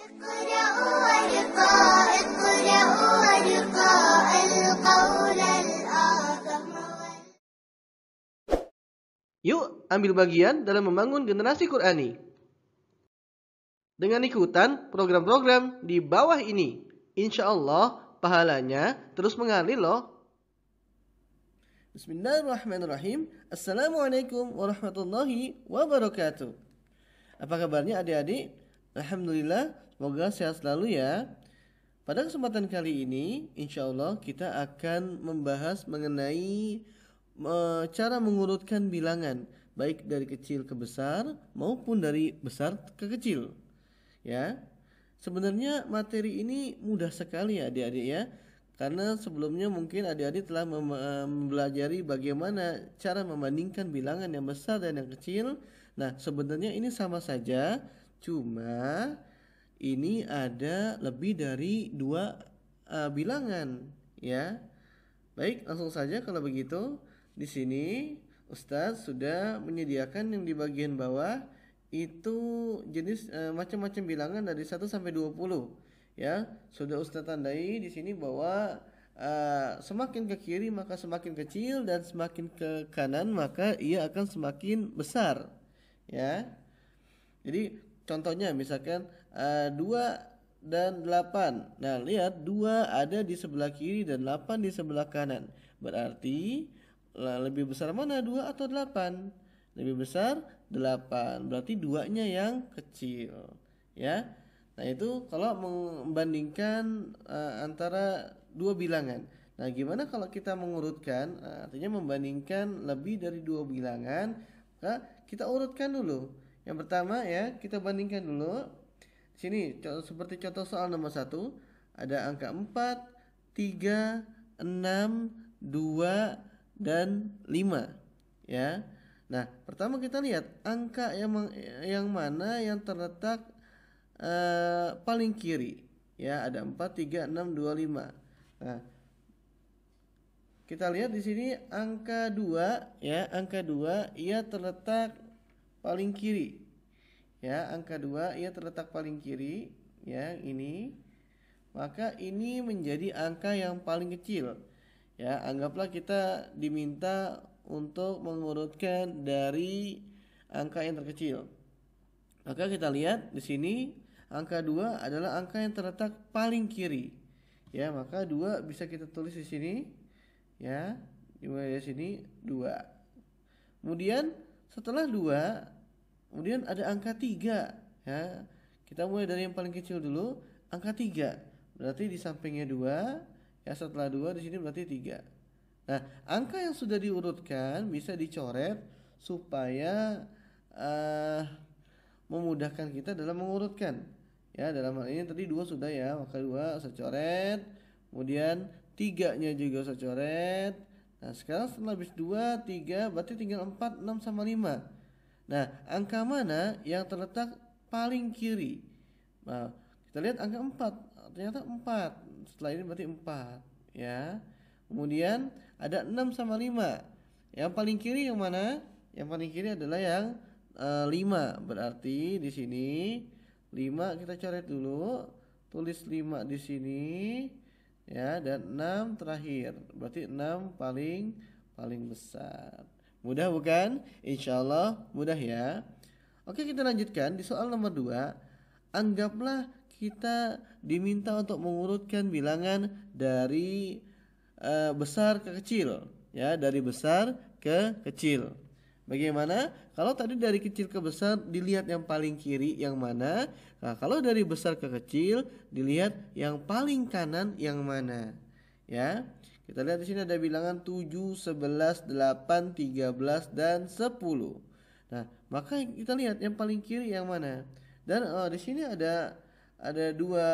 اقرأ وارقى اقرأ وارقى القول الأعظم. Yuk ambil bagian dalam membangun generasi Qur'ani dengan ikutan program-program di bawah ini. Insya Allah pahalanya terus mengalir loh. Bismillahirrahmanirrahim. Assalamualaikum warahmatullahi wabarakatuh. Apa kabarnya adik-adik? Alhamdulillah, semoga sehat selalu ya. Pada kesempatan kali ini, insya Allah kita akan membahas mengenai cara mengurutkan bilangan, baik dari kecil ke besar maupun dari besar ke kecil. Ya, sebenarnya materi ini mudah sekali ya adik-adik ya. Karena sebelumnya mungkin adik-adik telah mempelajari bagaimana cara membandingkan bilangan yang besar dan yang kecil. Nah, sebenarnya ini sama saja, cuma ini ada lebih dari dua bilangan ya. Baik, langsung saja kalau begitu. Di sini Ustadz sudah menyediakan yang di bagian bawah itu jenis macam-macam bilangan dari 1 sampai 20 ya. Sudah Ustadz tandai di sini bahwa semakin ke kiri maka semakin kecil dan semakin ke kanan maka ia akan semakin besar ya. Jadi contohnya misalkan 2 dan 8. Nah, lihat 2 ada di sebelah kiri dan 8 di sebelah kanan. Berarti lebih besar mana 2 atau 8? Lebih besar 8. Berarti 2-nya yang kecil ya. Nah, itu kalau membandingkan antara dua bilangan. Nah, gimana kalau kita mengurutkan? Artinya membandingkan lebih dari dua bilangan. Nah, kita urutkan dulu. Yang pertama ya, kita bandingkan dulu. Sini seperti contoh soal nomor 1, ada angka 4, 3, 6, 2 dan 5 ya. Nah, pertama kita lihat angka yang mana yang terletak paling kiri ya. Ada 4, 3, 6, 2, 5. Nah, kita lihat di sini angka 2 ya. Angka 2 ia terletak paling kiri ya. Angka 2 ia terletak paling kiri ya, ini. Maka ini menjadi angka yang paling kecil ya. Anggaplah kita diminta untuk mengurutkan dari angka yang terkecil. Maka kita lihat di sini angka 2 adalah angka yang terletak paling kiri. Ya, maka 2 bisa kita tulis di sini ya. Dimulai dari sini 2. Kemudian setelah 2, kemudian ada angka 3 ya. Kita mulai dari yang paling kecil dulu, angka 3. Berarti di sampingnya 2, ya setelah 2 di sini berarti 3. Nah, angka yang sudah diurutkan bisa dicoret supaya memudahkan kita dalam mengurutkan. Ya, dalam hal ini tadi 2 sudah ya, maka 2 saya coret. Kemudian 3-nya juga saya coret. Nah, sekarang setelah habis 2, 3, berarti tinggal 4, 6 sama 5. Nah, angka mana yang terletak paling kiri? Nah, kita lihat angka 4. Ternyata 4. Setelah ini berarti 4 ya. Kemudian ada 6 sama 5. Yang paling kiri yang mana? Yang paling kiri adalah yang 5. Berarti di sini 5 kita coret dulu. Tulis 5 di sini ya, dan 6 terakhir. Berarti 6 paling besar. Mudah bukan? Insyaallah mudah ya. Oke, kita lanjutkan di soal nomor 2. Anggaplah kita diminta untuk mengurutkan bilangan dari besar ke kecil ya, dari besar ke kecil. Bagaimana? Kalau tadi dari kecil ke besar dilihat yang paling kiri yang mana? Nah, kalau dari besar ke kecil dilihat yang paling kanan yang mana? Ya. Kita lihat di sini ada bilangan 7, 11, 8, 13 dan 10. Nah, maka kita lihat yang paling kiri yang mana? Dan di sini ada dua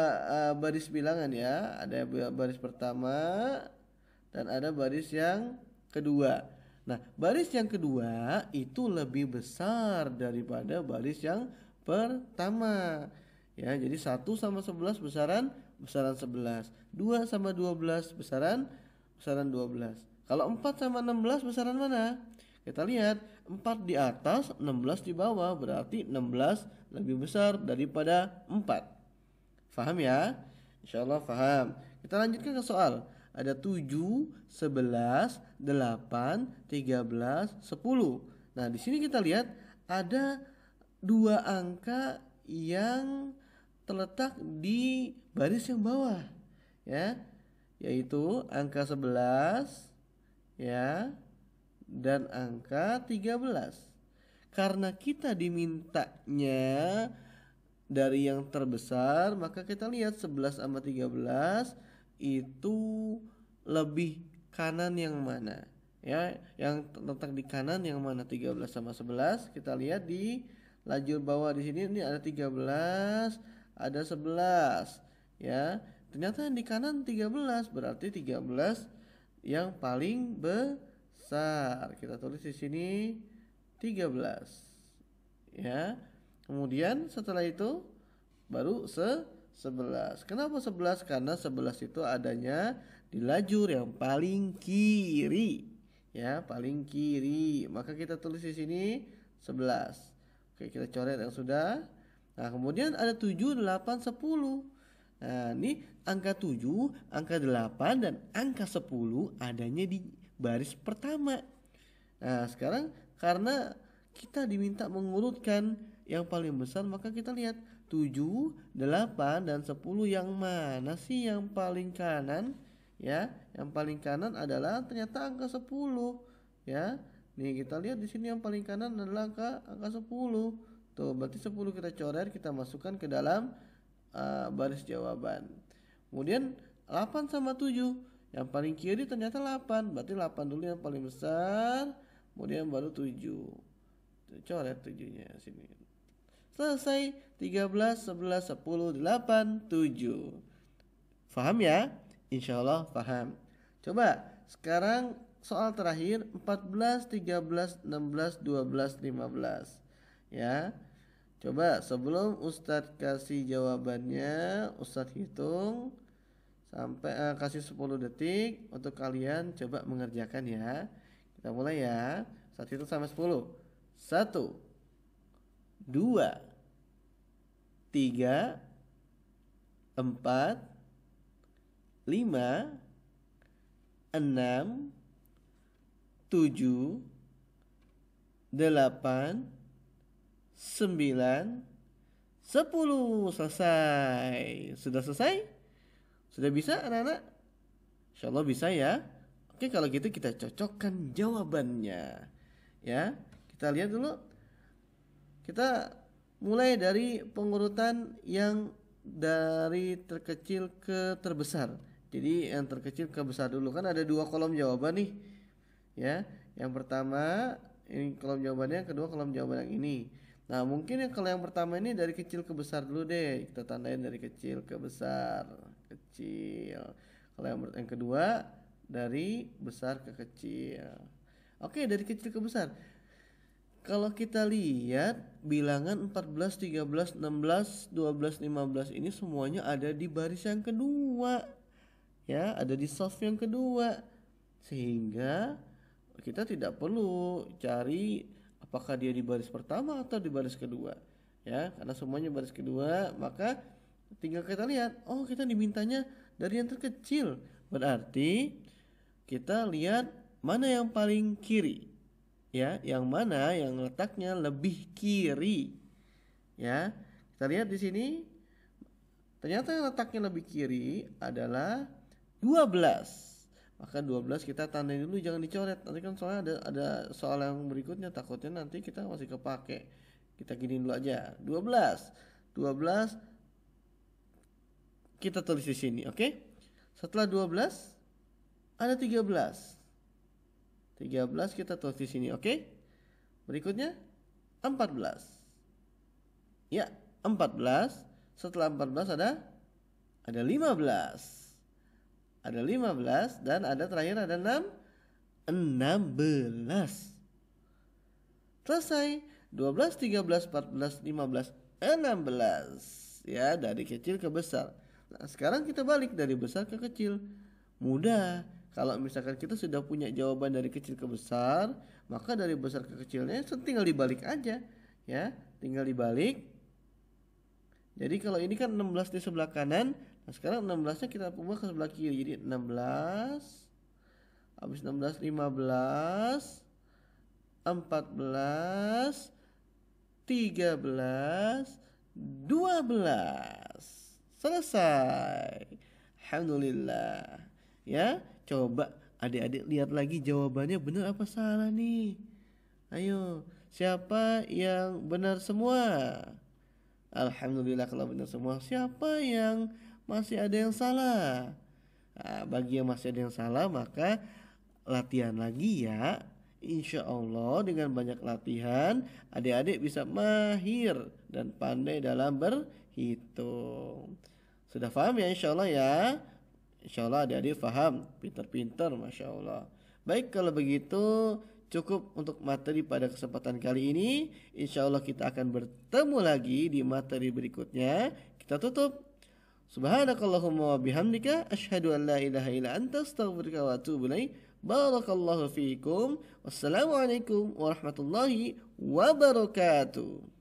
baris bilangan ya. Ada baris pertama dan ada baris yang kedua. Nah, baris yang kedua itu lebih besar daripada baris yang pertama. Ya, jadi 1 sama 11 besaran 11. 2 sama 12 besaran 12. Kalau 4 sama 16 besaran mana? Kita lihat 4 di atas, 16 di bawah. Berarti 16 lebih besar daripada 4. Faham ya? Insya Allah faham. Kita lanjutkan ke soal. Ada 7, 11, 8, 13, 10. Nah, di sini kita lihat ada dua angka yang terletak di baris yang bawah, ya, yaitu angka 11 ya dan angka 13. Karena kita dimintanya dari yang terbesar, maka kita lihat 11 sama 13 itu lebih kanan yang mana? Ya, yang terletak di kanan yang mana? 13 sama 11. Kita lihat di lajur bawah di sini, ini ada 13, ada 11. Ya, ternyata yang di kanan 13, berarti 13 yang paling besar. Kita tulis di sini 13. Ya. Kemudian setelah itu baru 11. Kenapa 11? Karena 11 itu adanya di lajur yang paling kiri. Ya, paling kiri. Maka kita tulis di sini 11. Oke, kita coret yang sudah. Nah, kemudian ada 7, 8, 10. Nah, ini angka 7, angka 8 dan angka 10 adanya di baris pertama. Nah, sekarang karena kita diminta mengurutkan yang paling besar, maka kita lihat 7, 8 dan 10 yang mana sih yang paling kanan? Ya, yang paling kanan adalah ternyata angka 10. Ya. Nih kita lihat di sini yang paling kanan adalah angka 10. Tuh, berarti 10 kita coret, kita masukkan ke dalam baris jawaban. Kemudian 8 sama 7. Yang paling kiri ternyata 8. Berarti 8 dulu yang paling besar, kemudian baru 7. Coret 7-nya sini. Selesai. 13, 11, 10, 8, 7. Faham ya? Insya Allah faham. Coba sekarang soal terakhir 14, 13, 16, 12, 15. Ya. Coba sebelum Ustadz kasih jawabannya, Ustadz hitung sampai kasih 10 detik untuk kalian coba mengerjakan ya. Kita mulai ya. Ustadz hitung sampai 10. 1, 2, 3, 4, 5, 6, 7, 8, 9, 10. Selesai. Sudah selesai? Sudah bisa anak-anak? Insya Allah bisa ya. Oke, kalau gitu kita cocokkan jawabannya. Ya, kita lihat dulu. Kita mulai dari pengurutan yang dari terkecil ke terbesar. Jadi yang terkecil ke besar dulu. Kan ada 2 kolom jawaban nih. Ya, yang pertama ini kolom jawabannya, yang kedua kolom jawaban yang ini. Nah, mungkin kalau yang pertama ini dari kecil ke besar dulu deh. Kita tandain dari kecil ke besar. Kecil. Kalau yang kedua dari besar ke kecil. Oke, dari kecil ke besar. Kalau kita lihat bilangan 14, 13, 16, 12, 15 ini semuanya ada di baris yang kedua. Ya, ada di saf yang kedua. Sehingga kita tidak perlu cari apakah dia di baris pertama atau di baris kedua. Ya, karena semuanya baris kedua, maka tinggal kita lihat, oh kita dimintanya dari yang terkecil. Berarti kita lihat mana yang paling kiri. Ya, yang mana yang letaknya lebih kiri. Ya, kita lihat di sini. Ternyata yang letaknya lebih kiri adalah 12. Maka 12 kita tandain dulu, jangan dicoret. Nanti kan soalnya ada soal yang berikutnya, takutnya nanti kita masih kepake. Kita giniin dulu aja. 12 kita tulis di sini, oke? Setelah 12 ada 13. 13 kita tulis di sini, oke? Berikutnya 14. Ya, 14. Setelah 14 ada 15. Ada 15 dan ada terakhir ada 16. Selesai. 12, 13, 14, 15, 16. Ya, dari kecil ke besar. Nah, sekarang kita balik dari besar ke kecil. Mudah. Kalau misalkan kita sudah punya jawaban dari kecil ke besar, maka dari besar ke kecilnya tinggal dibalik aja. Ya, tinggal dibalik. Jadi kalau ini kan 16 di sebelah kanan. Nah sekarang 16-nya kita ubah ke sebelah kiri. Jadi 16. Habis 16 15, 14, 13, 12. Selesai. Alhamdulillah. Ya, coba adik-adik lihat lagi jawabannya benar apa salah nih. Ayo, siapa yang benar semua? Alhamdulillah kalau benar semua. Siapa yang masih ada yang salah? Nah, bagi yang masih ada yang salah maka latihan lagi ya. Insya Allah dengan banyak latihan adik-adik bisa mahir dan pandai dalam berhitung. Sudah paham ya insya Allah ya? Insya Allah adik-adik paham, pintar-pintar Masya Allah. Baik kalau begitu cukup untuk materi pada kesempatan kali ini. Insya Allah kita akan bertemu lagi di materi berikutnya. Kita tutup. Subhanakallahumma wa bihamdika asyhadu an la ilaha illa anta astaghfiruka wa atubu ilaik. Barakallahu fiikum. Wassalamualaikum warahmatullahi wabarakatuh.